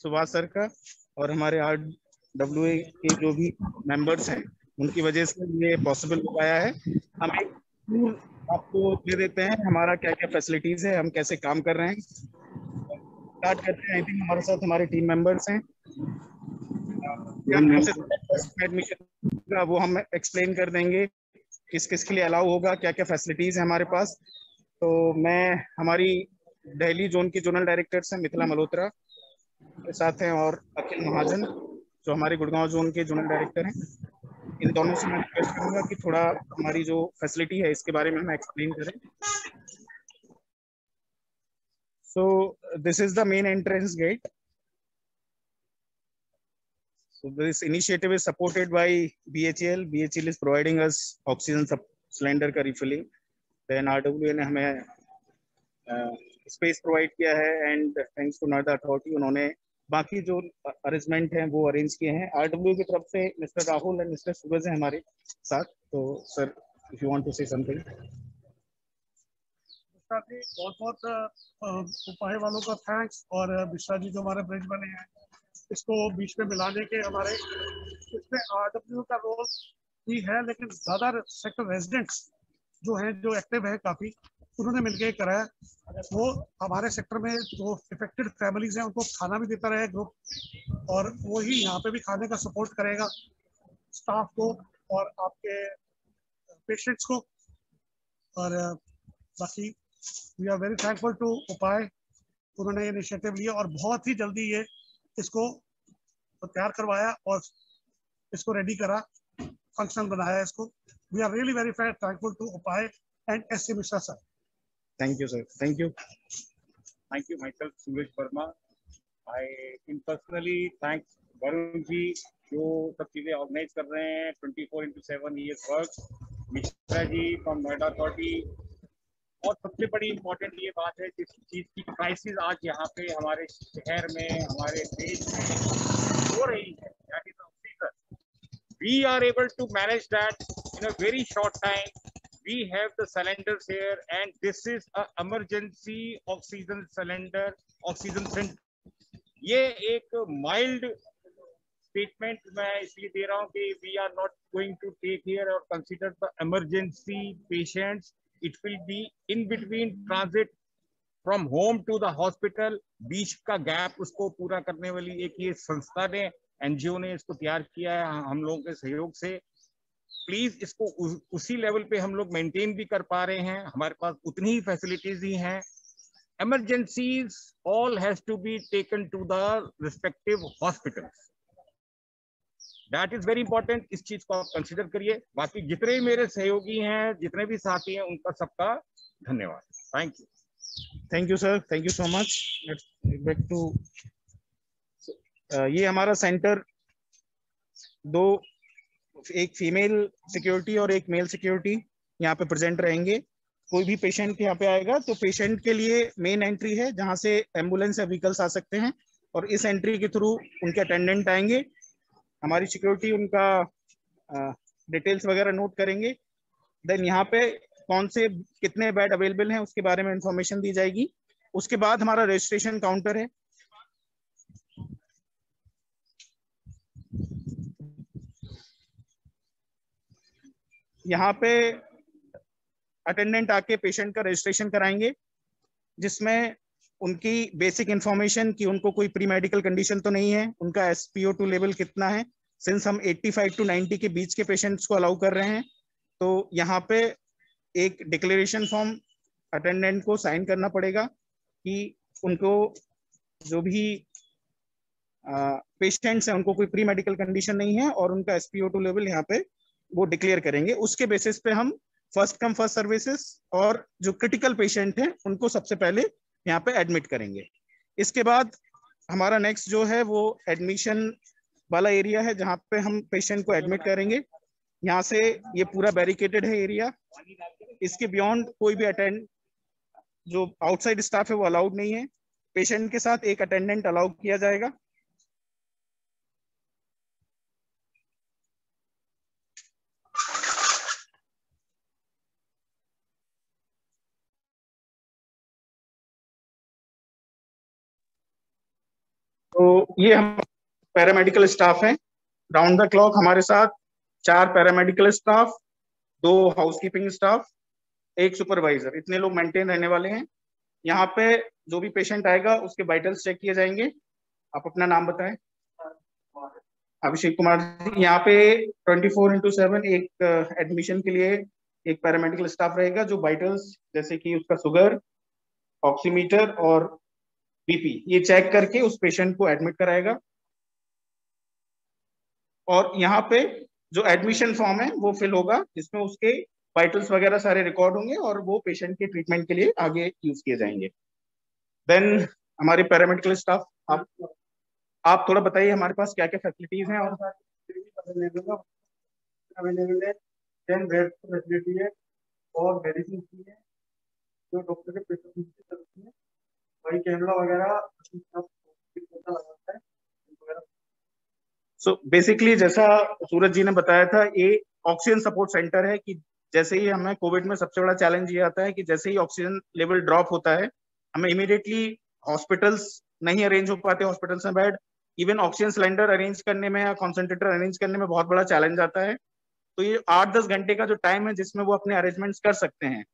Subhash sir का और हमारे RWA के जो भी मेंबर्स हैं, उनकी वजह से ये पॉसिबल हो पाया है। हम एक टूर आपको दे देते हैं, हमारा क्या क्या फैसिलिटीज है, हम कैसे काम कर रहे हैं। स्टार्ट करते हैं। आई थिंक हमारे साथ हमारे टीम मेंबर्स हैं। एडमिशन का वो हम एक्सप्लेन कर देंगे, किस किस के लिए अलाउ होगा, क्या क्या फैसिलिटीज है हमारे पास। तो मैं हमारी दिल्ली जोन की जोनल डायरेक्टर्स हैं, मिथिला मल्होत्रा के साथ हैं, और अखिल महाजन जो हमारे गुड़गांव जोन के जोनल डायरेक्टर हैं। इन दोनों से मैं रिक्वेस्ट करूंगा कि थोड़ा हमारी जो फैसिलिटी है इसके बारे में हम एक्सप्लेन करें। So this is the main entrance gate. So this initiative is supported by BHEL. BHEL is providing us oxygen cylinder का refilling. Then RWA ने हमें स्पेस प्रोवाइड किया है, and thanks to Noida authority, उन्होंने बाकी जो अरेंजमेंट हैं वो अरेंज किए हैं। RWA की तरफ से mister Rahul and mister Suraj हैं हमारे साथ। तो sir, if you want to say something. बहुत बहुत उपाय वालों का थैंक्स, और मिश्रा जी जो हमारे ब्रिज बने हैं इसको बीच में मिलाने के, हमारे इसमें RWA का रोल भी है, लेकिन ज्यादा सेक्टर रेजिडेंट्स जो हैं, जो एक्टिव है काफी, उन्होंने मिलकर कराया। वो हमारे सेक्टर में जो इफेक्टेड फैमिलीज हैं उनको खाना भी देता रहे ग्रुप, और वो ही यहाँ पे भी खाने का सपोर्ट करेगा स्टाफ को और आपके पेशेंट्स को। और बाकी we are very thankful to Upay, उन्होंने इनिशिएटिव लिया और बहुत ही जल्दी ये इसको तैयार करवाया और इसको रेडी करा, फंक्शन बनाया इसको। We are really very thankful to उपाय and SC Mishra sir. Thank you sir, thank you. Thank you, myself, Suresh Verma. I can personally thank Varun ji जो सब चीजें ऑर्गेनाइज कर रहे हैं। 24/7 he has worked. Mishra ji from Noida authority. और सबसे बड़ी इम्पोर्टेंट ये बात है जिस चीज की क्राइसिस आज यहाँ पे हमारे शहर में, हमारे देश में हो रही है, that is oxygen. We are able to manage that in a very short time. We have the cylinders here, and this is a emergency oxygen cylinder, oxygen center. ये एक माइल्ड स्टेटमेंट मैं इसलिए दे रहा हूँ कि we are not going to take here और consider the emergency patients. It will be in between transit from home to the hospital. बीच का गैप उसको पूरा करने वाली एक ये संस्था ने, NGO ने इसको तैयार किया है हम लोगों के सहयोग से. प्लीज इसको उसी लेवल पे हम लोग मेंटेन भी कर पा रहे हैं, हमारे पास उतनी ही फैसिलिटीज ही हैं. Emergencies all has to be taken to the respective hospitals. That is very important. इस चीज को आप कंसिडर करिए. बाकी जितने भी मेरे सहयोगी हैं, जितने भी साथी हैं, उनका सबका धन्यवाद. Thank you. Thank you sir, thank you so much. Back to ये हमारा सेंटर दो, एक फीमेल सिक्योरिटी और एक मेल सिक्योरिटी यहाँ पे प्रेजेंट रहेंगे. कोई भी पेशेंट यहाँ पे आएगा तो पेशेंट के लिए मेन एंट्री है जहाँ से एम्बुलेंस या व्हीकल्स आ सकते हैं, और इस एंट्री के थ्रू उनके अटेंडेंट आएंगे. हमारी सिक्योरिटी उनका डिटेल्स वगैरह नोट करेंगे. देन यहाँ पे कौन से कितने बेड अवेलेबल हैं उसके बारे में इंफॉर्मेशन दी जाएगी. उसके बाद हमारा रजिस्ट्रेशन काउंटर है. यहाँ पे अटेंडेंट आके पेशेंट का रजिस्ट्रेशन कराएंगे, जिसमें उनकी बेसिक इंफॉर्मेशन कि उनको कोई प्री मेडिकल कंडीशन तो नहीं है, उनका SpO2 लेवल कितना है. सिंस हम 85 to 90 के बीच के पेशेंट्स को अलाउ कर रहे हैं, तो यहाँ पे एक डिक्लेरेशन फॉर्म अटेंडेंट को साइन करना पड़ेगा कि उनको जो भी पेशेंट्स हैं उनको कोई प्री मेडिकल कंडीशन नहीं है, और उनका SpO2 लेवल यहाँ पे वो डिक्लेयर करेंगे. उसके बेसिस पे हम फर्स्ट कम फर्स्ट सर्विसेज और जो क्रिटिकल पेशेंट हैं उनको सबसे पहले यहाँ पे एडमिट करेंगे. इसके बाद हमारा नेक्स्ट जो है वो एडमिशन वाला एरिया है, जहाँ पे हम पेशेंट को एडमिट करेंगे. यहाँ से ये पूरा बैरिकेटेड है एरिया. इसके बियॉन्ड कोई भी अटेंड जो आउटसाइड स्टाफ है वो अलाउड नहीं है. पेशेंट के साथ एक अटेंडेंट अलाउ किया जाएगा. तो ये हम पैरामेडिकल स्टाफ हैं, राउंड द क्लॉक हमारे साथ 4 paramedical staff, 2 housekeeping staff, 1 supervisor, इतने लोग मेंटेन रहने वाले हैं। यहाँ पे जो भी पेशेंट आएगा उसके वाइटल्स चेक किए जाएंगे। आप अपना नाम बताएं। अभिषेक कुमार जी। यहाँ पे 24/7 एक एडमिशन के लिए एक पैरामेडिकल स्टाफ रहेगा जो वाइटल्स जैसे कि उसका शुगर, ऑक्सीमीटर और बीपी ये चेक करके उस पेशेंट को एडमिट कराएगा। और यहाँ पे जो एडमिशन फॉर्म है वो फिल होगा जिसमें उसके वाइटल्स वगैरह सारे रिकॉर्ड होंगे और वो पेशेंट के ट्रीटमेंट के लिए आगे यूज किए जाएंगे। देन हमारे पैरामेडिकल स्टाफ, आप थोड़ा बताइए हमारे पास क्या क्या फैसिलिटीज हैं। और अवेलेबल है 10 बेड फैसिलिटी है और मेडिसिन की है जो डॉक्टर के प्रिस्क्रिप्शन की चलती है, वही कैमरा वगैरह लगाता है। सो बेसिकली जैसा सूरज जी ने बताया था, ये ऑक्सीजन सपोर्ट सेंटर है कि जैसे ही हमें कोविड में सबसे बड़ा चैलेंज ये आता है कि जैसे ही ऑक्सीजन लेवल ड्रॉप होता है हमें इमीडिएटली हॉस्पिटल्स नहीं अरेंज हो पाते, हॉस्पिटल्स में bed, even oxygen cylinder arrange करने में या कॉन्सेंट्रेटर अरेंज करने में बहुत बड़ा चैलेंज आता है। तो ये 8-10 घंटे का जो टाइम है जिसमें वो अपने अरेंजमेंट्स कर सकते हैं,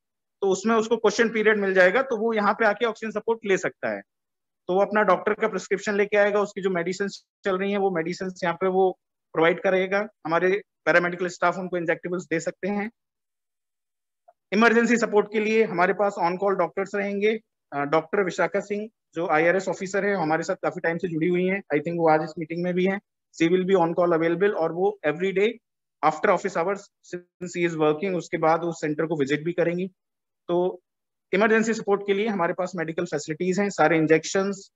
तो उसमें उसको क्वेश्चन पीरियड मिल जाएगा, तो वो यहाँ पे आके ऑक्सीजन सपोर्ट ले सकता है। तो वो अपना डॉक्टर का प्रिस्क्रिप्शन लेके आएगा, उसकी जो मेडिसिन चल रही है वो मेडिसिन यहाँ पे वो प्रोवाइड करेगा। हमारे पैरामेडिकल स्टाफ उनको इंजेक्टेबल्स दे सकते हैं। इमरजेंसी सपोर्ट के लिए हमारे पास ऑन कॉल डॉक्टर्स रहेंगे। डॉक्टर विशाखा सिंह जो IRS ऑफिसर है हमारे साथ काफी टाइम से जुड़ी हुई हैं, आई थिंक वो आज इस मीटिंग में भी हैं। She will be on call available और वो every day after office hours since she is working उसके बाद उस सेंटर को विजिट भी करेंगी। तो इमरजेंसी सपोर्ट के लिए हमारे पास मेडिकल फैसिलिटीज हैं, सारे इंजेक्शंस,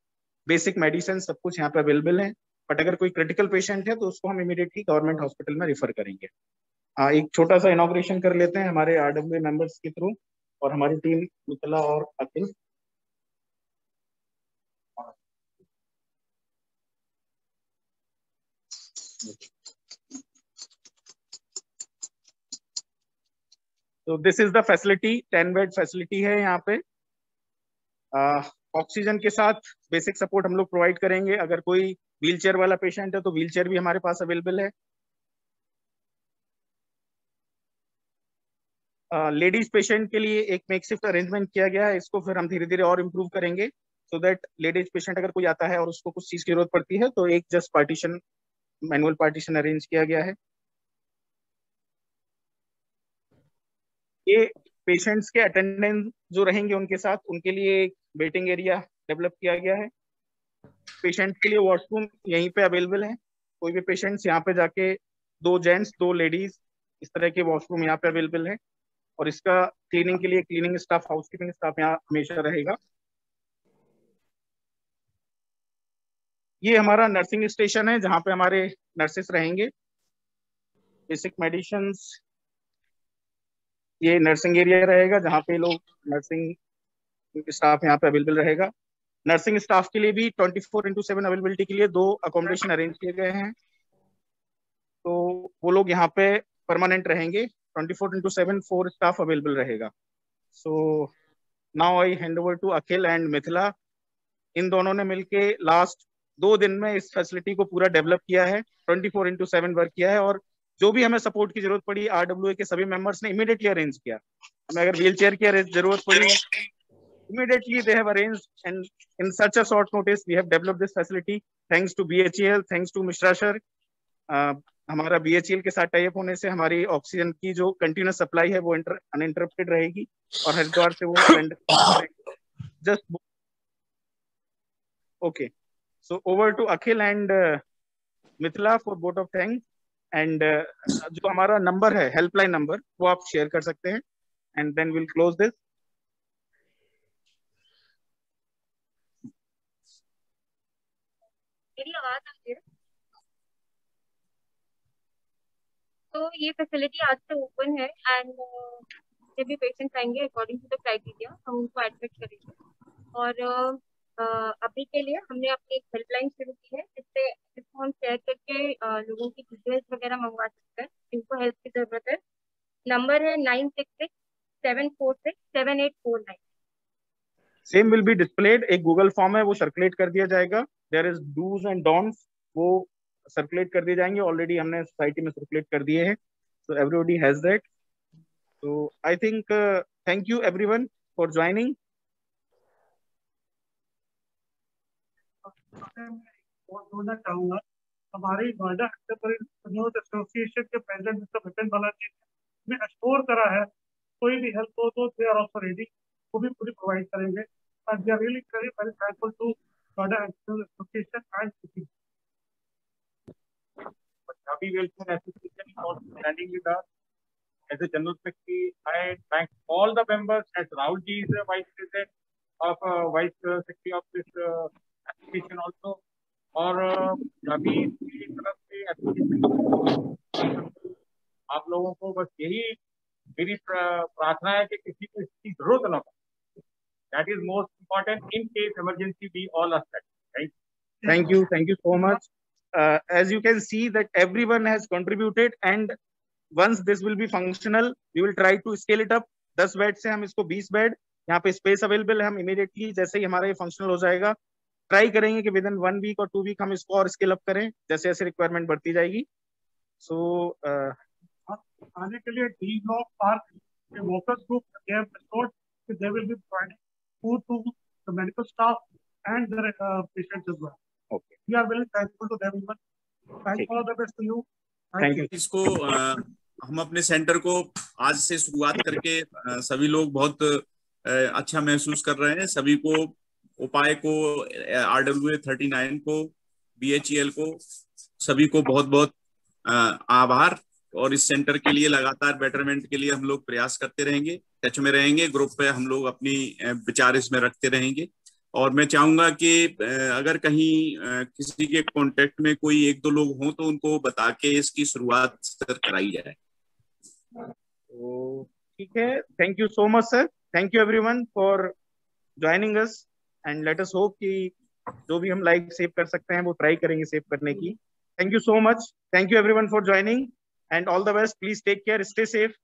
बेसिक मेडिसिन सब कुछ यहाँ पे अवेलेबल है। बट अगर कोई क्रिटिकल पेशेंट है तो उसको हम इमीडिएटली गवर्नमेंट हॉस्पिटल में रिफर करेंगे। एक छोटा सा इनॉग्रेशन कर लेते हैं हमारे RWA मेंबर्स के थ्रू और हमारी टीम मिथिला और अखिल। तो this is the facility, 10 bed facility है यहाँ पे। ऑक्सीजन के साथ बेसिक सपोर्ट हम लोग प्रोवाइड करेंगे। अगर कोई व्हीलचेयर वाला पेशेंट है तो व्हीलचेयर भी हमारे पास अवेलेबल है। लेडीज पेशेंट के लिए एक मेकशिफ्ट अरेंजमेंट किया गया है, इसको फिर हम धीरे धीरे और इम्प्रूव करेंगे सो दैट लेडीज पेशेंट अगर कोई आता है और उसको कुछ चीज की जरूरत पड़ती है तो एक just partition, manual partition arrange किया गया है। ये पेशेंट्स के अटेंडेंट जो रहेंगे उनके साथ उनके लिए एक वेटिंग एरिया डेवलप किया गया है। पेशेंट के लिए वॉशरूम यहीं पे अवेलेबल है। कोई भी पेशेंट्स यहाँ पे जाके 2 जेंट्स 2 लेडीज इस तरह के वॉशरूम यहाँ पे अवेलेबल है। और इसका क्लीनिंग के लिए क्लीनिंग स्टाफ, हाउसकीपिंग स्टाफ यहाँ हमेशा रहेगा। ये हमारा नर्सिंग स्टेशन है जहाँ पे हमारे नर्सेस रहेंगे। बेसिक मेडिसिन, ये नर्सिंग एरिया रहेगा जहाँ पे लोग नर्सिंग स्टाफ यहाँ पे अवेलेबल रहेगा। नर्सिंग स्टाफ के लिए भी 24/7 अवेलेबिलिटी के लिए 2 अकोमोडेशन अरेंज किए गए हैं, तो वो लोग यहाँ पे परमानेंट रहेंगे। 24/7 4 स्टाफ अवेलेबल रहेगा। So now I hand over to Akhil and Mithila. इन दोनों ने मिलके लास्ट 2 दिन में इस फैसिलिटी को पूरा डेवलप किया है, 24/7 वर्क किया है और जो भी हमें सपोर्ट की जरूरत पड़ी RWA के सभी मेंबर्स ने इमीडिएटली अरेंज किया। हमें अगर व्हील चेयर की जरूरत पड़ी immediately they have arranged, and in such a short notice we have developed this facility thanks to BHEL, thanks to Mishra sir। हमारा BHEL के साथ टाई अप होने से हमारी ऑक्सीजन की जो कंटिन्यूस सप्लाई है वो अनइंटरप्टेड रहेगी और हरिद्वार से वो cylinder just okay. So over to Akhil and Mithila for vote of thanks. And जो हमारा नंबर है हेल्पलाइन नंबर वो आप शेयर कर सकते हैं and then will close this. मेरी आवाज आ रही है? तो ये फैसिलिटी आज से ओपन है एंड जो भी पेशेंट्स आएंगे अकॉर्डिंग टू द क्राइटेरिया हम उनको एडमिट करेंगे। और अभी के लिए हमने अपनी एक हेल्पलाइन शुरू की है जिसको हम शेयर करके लोगों की डिटेल्स वगैरह मंगवा सकते हैं जिनको हेल्प की जरूरत है। नंबर है 966-746-7849। Same will be displayed. एक गूगल फॉर्म है, वो सर्कुलेट कर दिया जाएगा। There is dos and don'ts, वो सर्कुलेट कर दिए जाएंगे। ऑलरेडी हमने सोसाइटी में सर्कुलेट कर दिए हैं, so everybody has that. So I think thank you everyone for joining. और बोलना चाहूंगा, हमारी नोएडा एंटरप्रेन्योर्स एसोसिएशन के प्रेसिडेंट मिस्टर विपिन बालाजी ने एश्योर करा है, कोई भी हेल्प हो तो दे आर ऑल्सो रेडी, वो भी पूरी प्रोवाइड करेंगे। And we are really very thankful to Noida entrepreneurs association and city. Punjabi Welfare Association is also standing with us. As a General Secretary, I thank all the members, as Rahulji is the Vice President of Vice Secretary of this association also. और अभी की तरफ से association आप लोगों को बस यही मेरी प्रार्थना है कि किसी को इसकी जरूरत ना पड़े। That is most important in case emergency we all are set. Thank you so much. As you can see that everyone has contributed, and once this will be functional, we will try to scale it up. 10 bed से हम इसको 20 bed, यहाँ पे space available है। हम immediately जैसे ही हमारा ये फंक्शनल हो जाएगा, ट्राई करेंगे कि विद इन 1 वीक और 2 वीक हम इसको और स्केल अप करें, जैसे जैसे रिक्वायरमेंट बढ़ती जाएगी। सो आने के लिए डी ब्लॉक पार्क के workers group they have resource, they will be providing food to the medical staff and their patients as well. Okay, we are very thankful to them. Thank all the best to you. Thank you. इसको हम अपने centre को आज से शुरुआत करके सभी लोग बहुत अच्छा महसूस कर रहे हैं। सभी को, उपाय को, RWA 39 को, BHEL को, सभी को बहुत बहुत आभार। और इस सेंटर के लिए लगातार बेटरमेंट के लिए हम लोग प्रयास करते रहेंगे, टच में रहेंगे, ग्रुप पे हम लोग अपनी विचार इसमें रखते रहेंगे। और मैं चाहूंगा कि अगर कहीं किसी के कांटेक्ट में कोई 1-2 लोग हों तो उनको बता के इसकी शुरुआत कराई जाए। तो ठीक है, thank you so much sir, thank you everyone for joining us, and let us hope कि जो भी हम लाइव सेव कर सकते हैं वो ट्राई करेंगे सेव करने की। Thank you so much, thank you everyone for joining, and all the best. Please take care, stay safe.